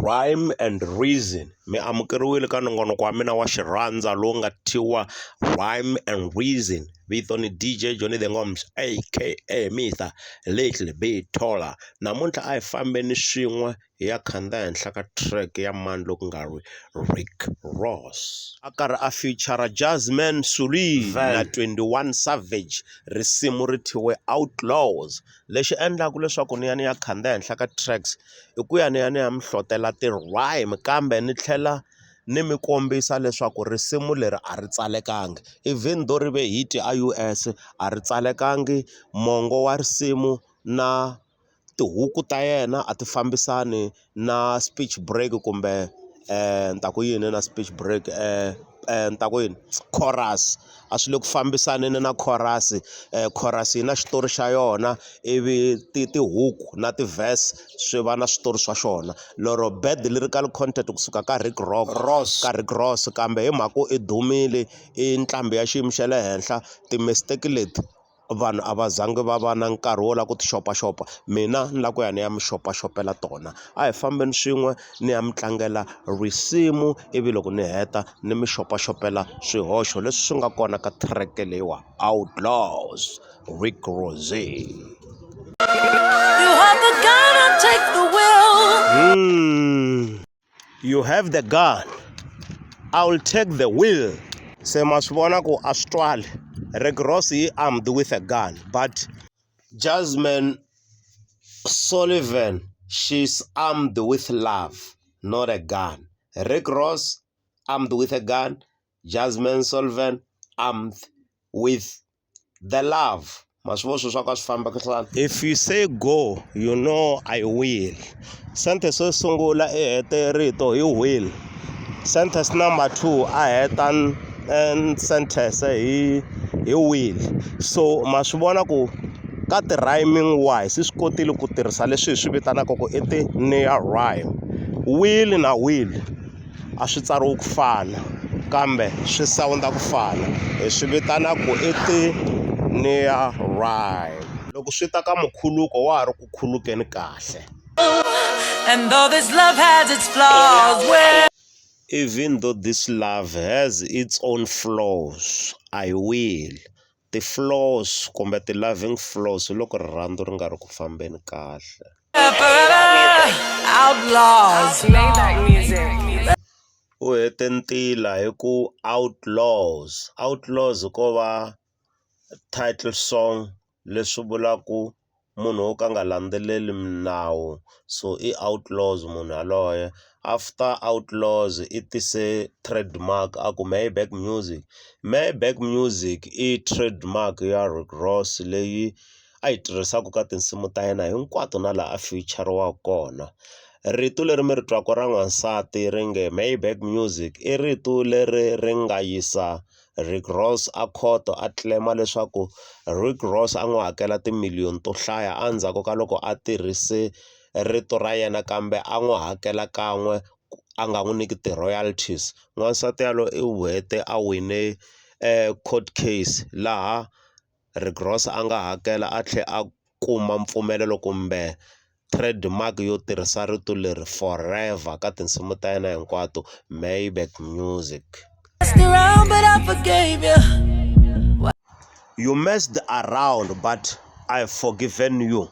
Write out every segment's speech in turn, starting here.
Rhyme and Reason. Mi amukeriwile ka nongonoko wa mina wa xirhandza lowu nga thyiwa Rhyme and Reason. Vito ni DJ Johnny the Ngoms aka Mr Little Bit Taller. Namuntlha a hi fambeni swin'we hi ya khandziya henhla ka track ya mani loku nga ri Rick Ross. A karhi a feature Jasmine Sullivan na 21 Savage. Risimu ri thyiwe Outlaws. Lexi endlaku leswaku ni ya khandziya henhla ka tracks i ku ya ni ya mi hlotela ti-rhyme kambe ni tlhela ni mi kombisa leswaku risimu leri a ri tsalekangi even though ri ve hit US a ri tsalekangi. Mongo wa risimu na tihuku ta yena a ti fambisani na speech break kumbe ni ta ku yini na speech break ni ta ku yini chorus a swi le ku fambisaneni na chorus. Chorus yi na xitori xa yona ivi tihuku na ti-verse swi va na switori swa xona. Lero bad lyrical content kusuka ka Rick Ross kambe hi mhaka i dumile i nqambi ya xiyimo xa le henhla ti-mistake leti vanhu a va zangi va va na nkarhi wo lava ku ti xopaxopa. Mina ni la ku ya ni ya mi xopaxopela tona. A hi fambeni swin'we ni ya mi tlangela risimu ivi loko ni heta ni mi xopaxopela swihoxo leswi swi nga kona ka track leyiwa Outlaws Rick Ross. You have the gun, I'll take the wheel. Se ma swi vona ku a swi twali. Rick Ross he armed with a gun, but Jasmine Sullivan, she's armed with love, not a gun. Rick Ross armed with a gun, Jasmine Sullivan armed with the love. If you say go, you know I will. Sentence so sungula e hete rito you will. Sentence number 2 a hetan and sentence he will. So ma swi vona ku ka ti-rhyming wise swi kotile ku tirhisa leswi hi swi vitanaka ku i ti-near rhyme. Will na will a swi tsariwi ku fana kambe swi sounda ku fana hi swi vitana ku i ti-near rhyme. Loko swi ta ka mukhuluko wa ha ri ku khulukeni kahle. And though this love has its flaws, even though this love has its own flaws, I will. The flaws kumbe ti loving flaws loko rirhandzu ri nga ri ku fambeni kahle. Outlaws. Maybach music. U hete ntila hi ku Outlaws. Outlaws ko va title song leswi vulaku munhu wo ka nga landzeleli minawu, so i Outlaws munhu yaloye. After Outlaws i tise trademark a ku Maybach music. Maybach music i trademark ya Rick Ross leyi a yi tirhisaka ka tinsimu ta yena hinkwato na laha a feature-iwa kona. Rito leri mi ri twaka ra n'wansati ri nge Maybach music i rito leri ri nga yisa Rick Ross a khoto a claim leswaku Rick Ross a n'wi hakela timiliyoni to hlaya endzhaku ka loko a tirhise rito ra yena kambe a n'wi hakela kan'we a nga n'wi nyiki ti-royalties. N'wansati yalo i hete a wine court case laha Rick Ross a nga hakela a tlhe a kuma mpfumelelo kumbe trademark yo tirhisa rito leri forever ka tinsimu ta yena hinkwato Maybach music. You messed around but I've forgiven you.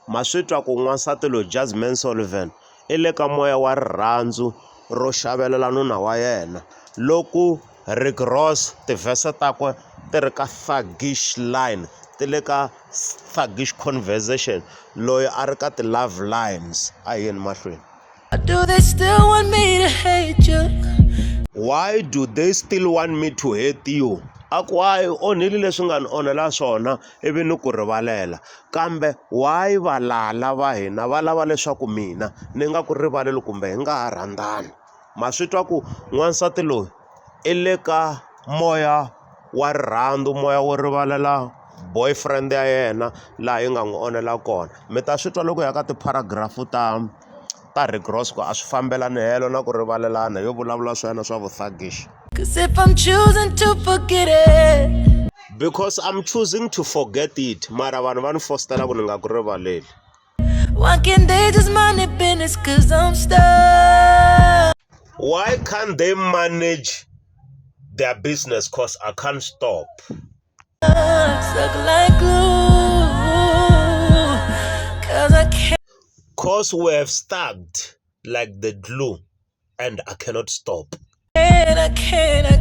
Ma swi twa ku n'wansati loyi Jasmine Sullivan i le ka moya wa rirhandzu ro xavelela nuna wa yena. Loko Rick Ross tivhese takwe ti ri ka thuggish line ti le ka thuggish conversation, loyi a ri ka ti-love lines a yeni mahlweni. Do they still want me to hate you? Why do they still want me to hate you? Aku why onhile leswi nga ni onhela swona ivi ni ku rivalela kambe why valala va hina va lava leswaku mina ni nga ku rivaleli kumbe hi nga ha rhandzani. Ma swi twa ku n'wansati loyi i le ka moya wa rirhandzu, moya wo rivalela boyfriend ya yena laha yi nga n'wi onhela kona. Mi ta swi twa loko ya ka ti-paragraph ta Rick Ross ku a swi fambelani helo na ku rivalelana yo vulavula swa yena swa vuthuggish. 'Cause if I'm choosing to forget it, because I'm choosing to forget it, mara vanhu va ni fostela ku ni nga ku rivaleli. why can't they just mind their business? 'Cause I'm stuck. Why can't they manage their business? Cause I can't stop. Stuck like glue, 'cause I can't. Cause we have stuck like the glue, and I cannot stop. I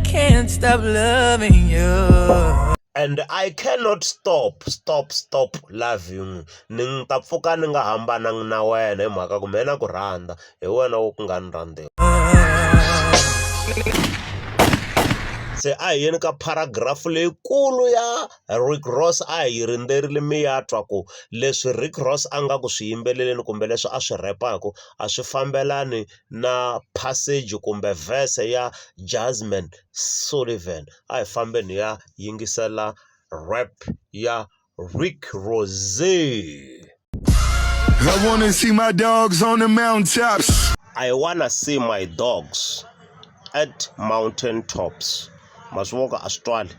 can't stop loving you. And I cannot stop loving. Ni ta pfuka ni nga hambananga na wena hi mhaka ku mina ku rhandza hi wena wo ku nga ni rhandziwa. Se a hi yeni ka paragraph leyikulu ya Rick Ross a hi rindzerile mi ya twa ku leswi Rick Ross a nga ku swi yimbeleleni kumbe leswi a swi repaku a swi fambelani na passage kumbe verse ya Jasmine Sullivan. A hi fambeni ya yingisela rap ya Rick Ross. I wanna see my dogs on the mountaintops. I wanna see my dogs at mountain tops. Maswoka Australia.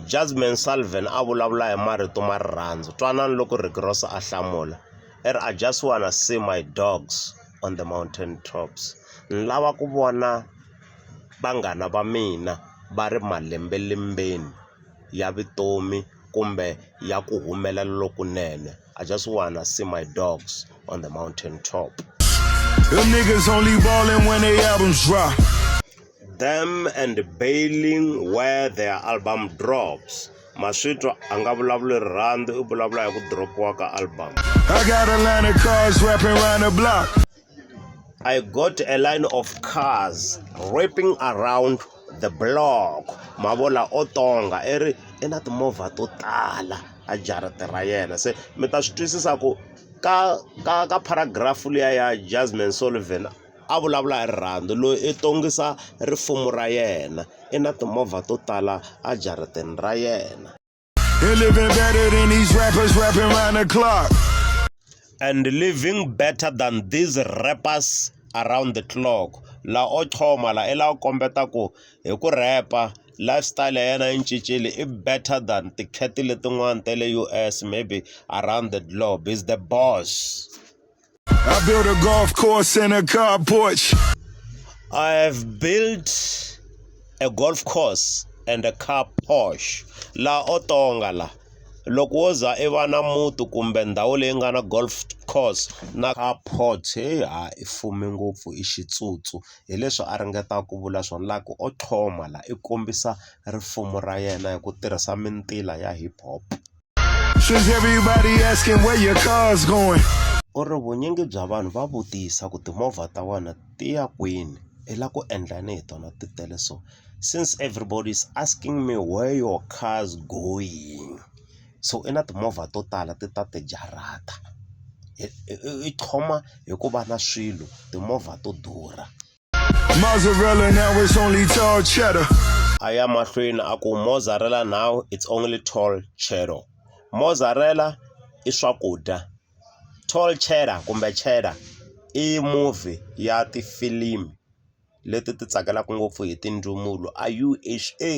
Jasmine Sullivan a vulavula hi marito ma rirhandzu. Twanani loko Rick Ross a hlamula. I just wanna see my dogs on the mountain tops. Ni lava ku vona vanghana va mina va ri malembelembeni ya vutomi kumbe ya ku humelela lokunene. I just wanna see my dogs on the mountain top. Them niggas only ballin' when they albums drop. Them and bailing where their album drops. Maswito anga vulavula rirhandzu I vulavula hi ku dropiwa ka album. I got a line of cars rapping around the block. I got a line of cars rapping around the block. Mavola otonga ina timovha to tala a jarata ra yena. Se mi ta swi twisisa ku ka paragraph liya ya Jasmine Sullivan a vulavula hi rirhandzu loyi I tongisa rifumo ra yena ina timovha to tala a jarateni ra yena. They living better than these rappers rapping around the clock. And living better than these rappers around the clock. La o thoma la ela o kombeta ku hi ku rapa lifestyle ya yena cincile I better than tikheti letin'wana ta le US maybe around the globe. Is the boss. I built a golf course and a car porch. I have built a golf course and a car Porsche. La otonga la loko wo za I va na mutu kumbe ndhawu leyi nga na golf course na car Porsche I fume ngopfu I xitsutsu hi leswi a ringeta ku vula swona la ku o thoma la I kombisa rifumo ra yena hi ku tirhisa mintila ya hip hop. Since everybody asking where your car's going. U ri vunyingi bya vanhu va vutisa ku timovha ta wena ti ya kwini I la ku endlani hi tona ti tele so. Since everybody is asking me where your car's going, so ina timovha to tala ti ta ti jarata. I thoma hi ku va na swilo timovha to durha. Mozzarella now it's only tall cheddar. A ya mahlweni a ku mozzarella now it's only tall cheddar. Mozzarella I swakudya. Tall cheddar kumbe cheddar I movie ya tifilimi leti ti tsakelaka ngopfu hi tindumulo a USA.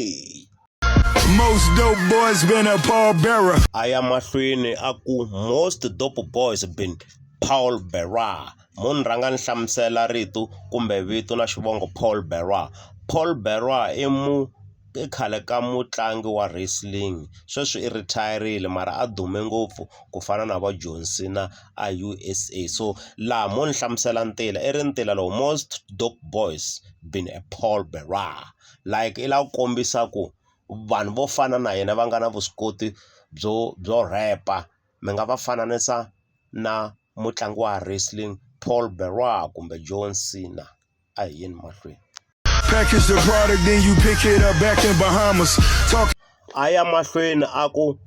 Most dope boys been a pallbearer. A ya mahlweni a ku most dope boys been Paul Bearer. Munhu rhanga ni hlamusela rito kumbe vito na xivongo Paul Bearer. Paul Bearer I khale ka mutlangi wa wrestling sweswi I retireile mara a dume ngopfu ku fana na va John Cena a USA. So la mo ni hlamusela ntila I ri ntila lo most dope boys been a Paul Bearer. Like I la kombisa ku vanhu vo fana na yena va nga na vuswikoti byo rapa mi nga va fananisa na mutlangi wa wrestling Paul Bearer kumbe John Cena a hi yini mahlweni. Package the product, then you pick it up back in Bahamas. Talk. A ya mahlweni a ku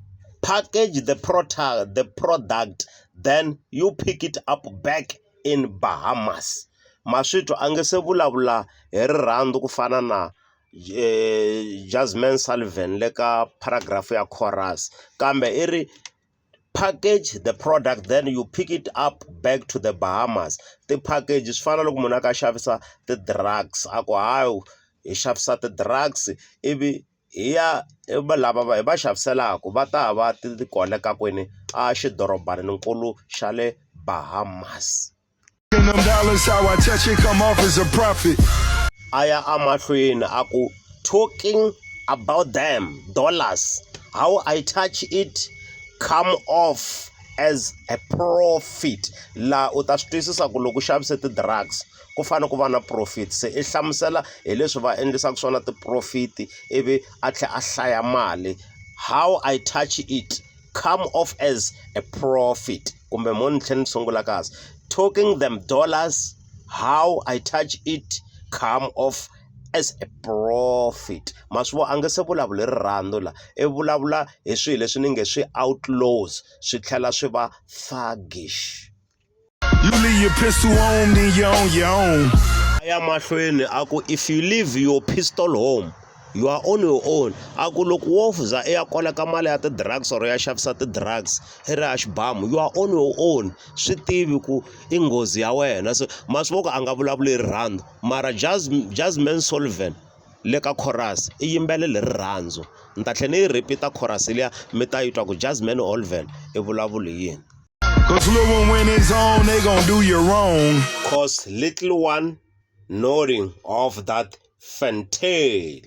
package the product, then you pick it up back in Bahamas. Maswito a nge se vulavula hi rirhandzu ku fana na Jasmine Sullivan le ka paragraph ya chorus kambe I ri package the product then you pick it up back to the Bahamas. Ti package swi fana loko munhu a ka xavisa ti drugs a ku hayi hi xavisa ti drugs ivi hi ya lava hi va xaviselaka va ta va ti koleka kwini a xidorobanikulu xa le Bahamas. Counting them dollars, how I touch it, come off as a profit. Aya amahlweni aku talking about them dollars, how I touch it come off as a profit. La u ta swi twisisa ku loko u xavise ti-drugs ku fanele ku va na profit, se i hlamusela hi leswi va endlisaka swona ti-profit ivi a tlhela a hlaya mali. How I touch it come off as a profit, kumbe mo ni tlhela ni sungula kahle, talking them dollars, how I touch it come off as a profit. Maswo a nge se vulavula rirhandzu la, i vulavula hi swilo leswi ni nge swi outlaws, swi tlhela swi va thuggish. You leave your pistol home, then you're on your own. Aya mahlweni aku if you leave your pistol home, you are on your own. Aku loko wo za e ya koleka mali ya ti-drugs or ya xavisa ti-drugs i ri ya xibamu, you are on your own. Swi tivi ku i nghozi ya wena. So masivoko a nga vulavuli rirhandzu, mara Jasmine Sullivan le ka chorus i yimbelele rirhandzu. Ni ta tlhela ni yi repeat chorus liya mi ta yi twa ku Jasmine Sullivan i vulavula yini. Cause little one when it's on, they gon' do you wrong. Cause little one nodding off that fantail.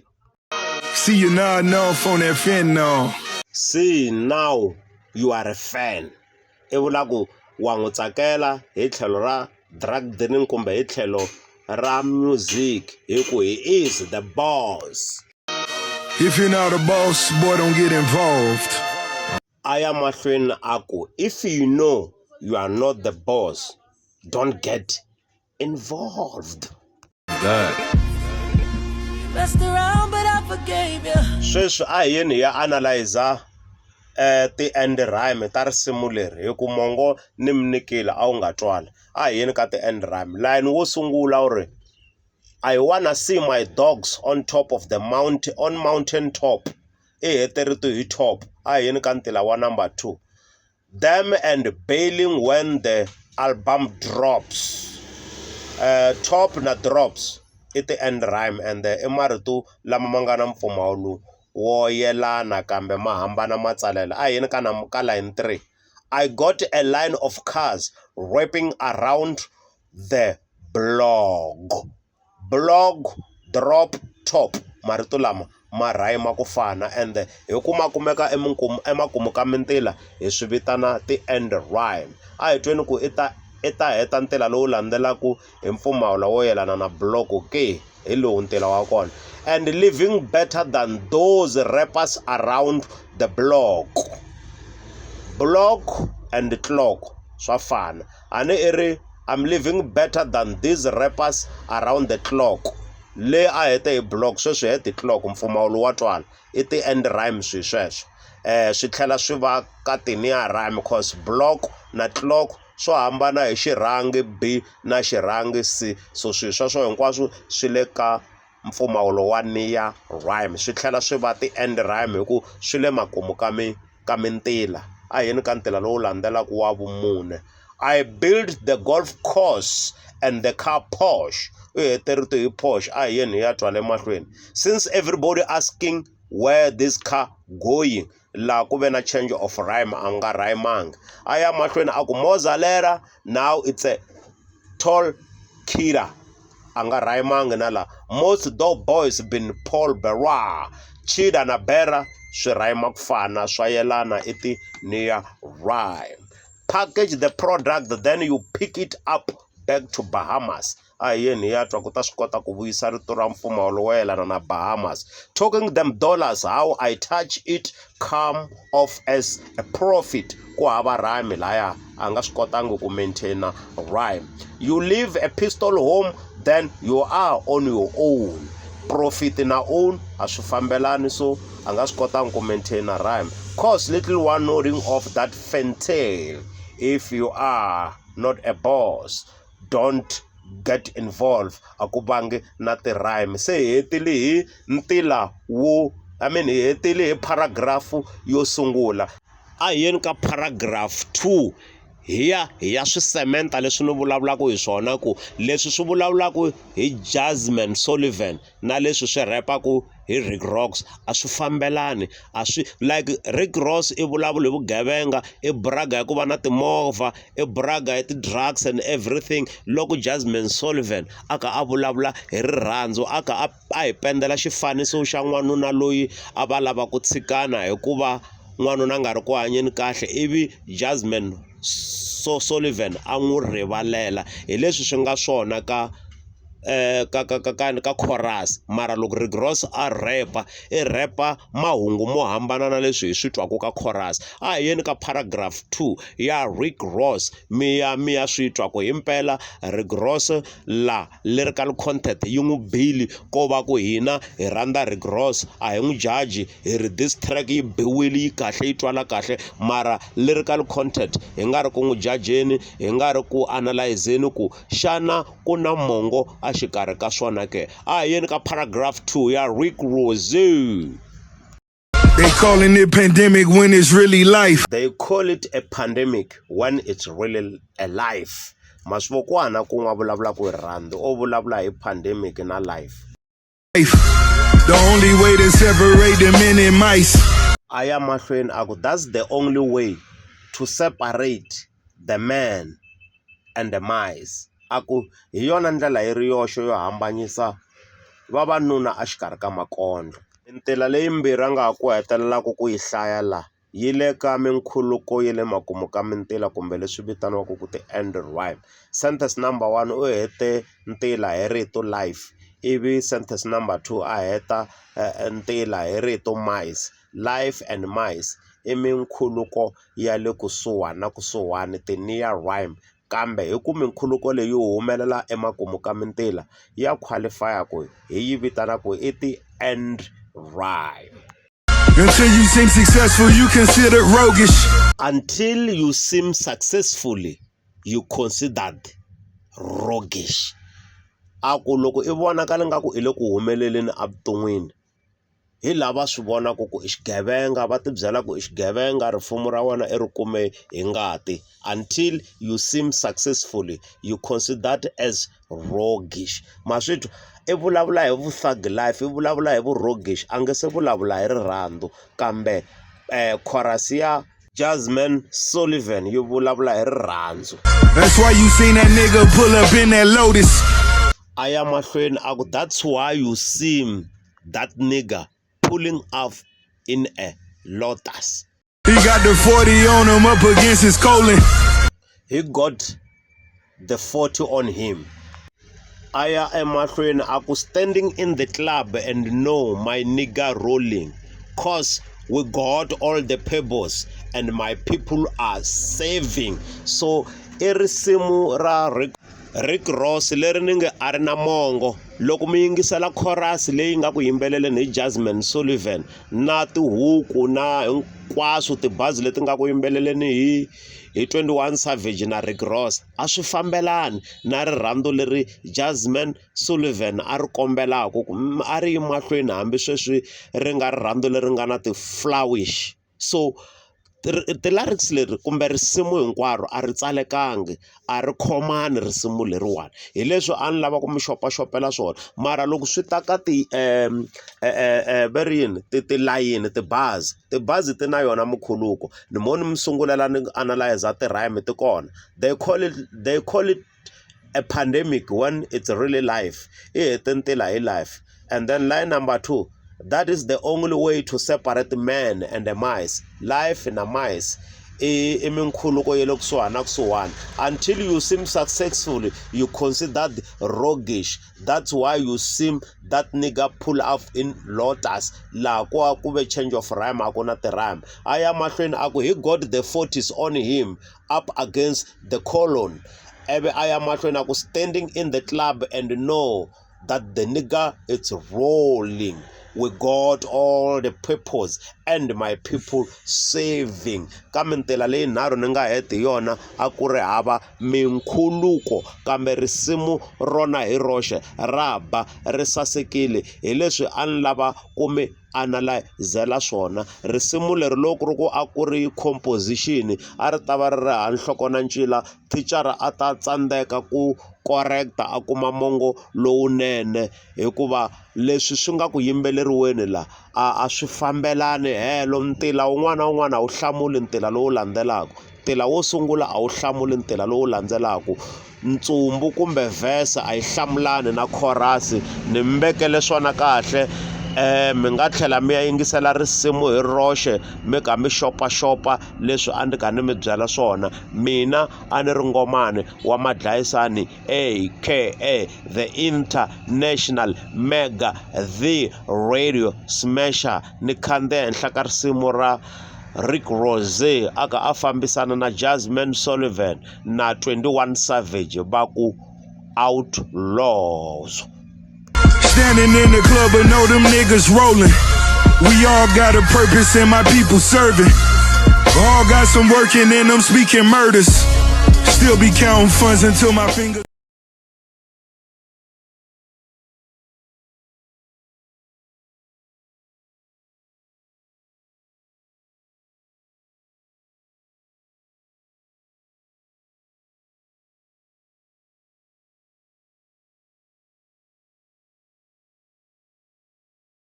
See you nodding off on that fentanyl. See now you are a fan. I vula ku wa n'wi tsakela hi tlhelo ra drug dealing kumbe hi tlhelo ra music hi ku he is the boss. If you're not a boss, boy, don't get involved. Aya mahlweni aku if you know you are not the boss, don't get involved. Messed around, but I forgave you. Sweswi a hi yeni ya analyzer ti-end rhyme ta risimu leri hi ku mongo ni mi nikile a wu nga twala. A hi yeni ka ti-end rhyme. Line wo sungula wu ri I wanna see my dogs on top of the mountain, on mountain top. I heterito hi top. A hi yeni ka ntila wa number 2. Them and bailing when the album drops. Top na drops i ti-end rhyme and i marito lama ma nga na mpfumawulo wo yelana kambe ma hambana matsalelo. A hi yeni ka line 3. I got a line of cars wrapping around the blog. Blog, drop, top. Marito lama ma rhyme ku fana and hi ku ma kumeka emakumu ka mintila hi swi vitana ti-end rhyme. A hi tweni ku i ta heta ntila lowu landzelaku hi mpfumawulo wo yelana na blog ke hi lowu ntila wa kona. And living better than those rappers around the block. Block and clock swa fana. Ane iri I'm living better than these rappers around the clock. Le a heta hi block sweswi heta clock mpfumawulo wa twala i ti-end rhyme swi sweswo. Swi tlhela swi va ka ti-near rhyme cause block na clock swo hambana hi xirhangi B na xirhangi C, so swilo sweswo hinkwaswo swi le ka mpfumawulo wa near rhyme. Swi tlhela swi va ti-end rhyme hi ku swi le makumu ka mintila. A hi yeni ka ntila lowu landzelaku wa vumune. I built the golf course and the car Porsche. U heterito hi Porsche. A hi yeni ya twale mahlweni. Since everybody asking where this car going, la ku ve na change of rhyme a nga rhymanga. A ya mahlweni aku Mozalera, now it's a tall killer a nga rhymanga na la. Most dope boys been Paul Bearer. Chida na Bera swi rhyme ku fana swa yelana i ti-near rhyme. Package the product, then you pick it up back to Bahamas. A hi yeni ya twa ku ta swi kota ku vuyisa rito ra mpfumawulo wo yelana na Bahamas. Talking them dollars, how I touch it come off as a profit. Ku hava rhyme laya a nga swi kotangi ku maintaina rhyme. You leave a pistol home, then you are on your own. Profit na own a swi fambelani, so a nga swi kotangi ku maintaina rhyme. Cause little one nodding off that fantail. If you are not a boss, don't get involved. Akubangi na ti rhyme. Se hetile hi ntila wo, hetile hi paragraph yo sungula. A hi yeni ka paragraph 2 hi ya swi sementa leswi ni vulavulaka hi swona ku leswi swi vulavulaka hi Jasmine Sullivan na leswi swi repaku hi Rick Ross a swi fambelani a swi like Rick Ross i vulavula hi vugevenga i braga hi ku va na timovha i braga hi ti-drugs and everything loko Jasmine Sullivan aka a vulavula hi rirhandzu aka a hi pendela xifaniso xa n'wanuna loyi a va lava ku tshikana hikuva n'wanuna nga ri ku hanyeni kahle ivi Jasmine Sullivan a n'wi rivalela hi leswi swi nga swona ka chorus mara loko Rick Ross a repa mahungu mo hambana na leswi hi swi twaku ka chorus a hi yeni ka paragraph 2 ya Rick Ross mi ya swi twaku himpela Rick Ross la lyrical content yi n'wi bili ko va ku hina hi rhandza Rick Ross a hi n'wi judge hi ri this track yi biwile yi kahle yi twala kahle mara lyrical content hi nga ri ku n'wi judgeni hi nga ri ku analyzeni ku xana ku na mongo a xikarhi ka swona ke a hi yeni ka paragraph 2 ya Rick Ross. They calling it pandemic when it's really life. They call it a pandemic when it's really a life. Masvokwana ku nga vulavula ku rhandzu o vulavula hi pandemic na life. The only way to separate the men and mice. Aya mahlweni aku that's the only way to separate the man and the mice. Aku hi yona ndlela yi ri yoxo yo hambanyisa vavanuna a xikarhi ka makondlo. Ntila leyi mbirhi nga ku hetelelaku ku yi hlaya la yi le ka minkhuluko yi le makumu ka mintila kumbe leswi vitaniwaku ku ti-end rhyme. Sentence number 1 u hete ntila hi rito life ivi sentence number 2 a heta ntila hi rito mice. Life and mice i minkhuluko ya le kusuhani na kusuhani ti-near rhyme kambe hi ku minkhuluko leyi humelela emakumu ka mintila ya qualify ku hi yi vitanaku i ti-end rhyme. Until you seem successful, you considered roguish. Until you seem successfully, you considered roguish. Aku loko i vonakala nga ku i le ku humeleleni evuton'wini hi lava swi vonaku ku i xigevenga va ti byela ku i xigevenga rifumo ra wena i ri kume hi ngati. Until you seem successfully, you considered as roguish. Maswithu i vulavula hi vu-thug life i vulavula hi vu-roguish a nge se vulavula hi rirhandzu kambe chorus ya Jasmine Sullivan yi vulavula hi rirhandzu. That's why you seen that nigga pull up in that Lotus. Aya mahlweni aku that's why you see that nigga pulling off in a Lotus. He got the 40 on him up against his colon. He got the 40 on him. Aya emahlweni aku standing in the club and know my nigga rolling cause we got all the pebbles and my people are saving. So irisimu ra Rick Ross leri ni nge a ri na mongo loko mi yingisela chorus leyi nga ku yimbeleleni hi Jasmine Sullivan na tihuku na hinkwaswo tibazi leti nga ku yimbeleleni hi 21 Savage na Rick Ross a swi fambelani na rirhandzu leri Jasmine Sullivan a ri kombelaku a ri mahlweni hambi sweswi ri nga rirhandzu leri nga na ti-flowish. So ti-lyrics leri kumbe risimu hinkwaro a ri tsalekangi a ri khomani risimu leriwani hi leswi a ni lava ku mi xopaxopela swona mara loko swi ta ka tilayini tibazi ti na yona mukhuluko ni mo ni mi sungulela ni analyze ti-rhyme ti kona they call it a pandemic when it's really life I hete ntila hi life and then line number 2 that is the only way to separate man and the mice. Life and the mice. Until you seem successful, you considered roguish. That's why you seem that nigga pull off in Lotus. La kwa kube change of rhyme akona te rhyme. I am he got the 40s on him up against the colon. I am standing in the club and know that the nigga it's rolling. We got all the purpose and my people saving. Kamentela leyi nharhu ni nga heti yona a ku ri hava minkhuluko kambe risimu rona hi roxe ra ba ri sasekile hi leswi a ni lava ku mi analyzela swona. Risimu leri loko ri ku a ku ri composition a ri ta va ri ri hanhloko na ncila, thicara a ta tsandzeka ku correcta a kuma mongo lowunene, hikuva leswi swi nga ku yimbeleriweni la a swi fambelani helo. Ntila wun'wana na wun'wana a wu hlamuli ntila lowu landzelaka, ntila wo sungula a wu hlamuli ntila lowu landzelaka, ntsumbu kumbe verse a yi hlamulani na chorus. Ni mi vekele swona kahle. Mi nga tlhela mi ya yingisela risimu hi roxe mi kha mi xopaxopa leswi a ndzi kha ni mi byela swona. Mina a ni ri Ngomane wa Madlayisani aka the international mega the radio smasher. Ni khandziya henhla ka risimu ra Rick Ross aka a fambisana na Jasmine Sullivan na 21 Savage va ku Outlaws. Standing in the club, but know them niggas rolling. We all got a purpose and my people serving. All got some working in them, speaking murders. Still be counting funds until my fingers.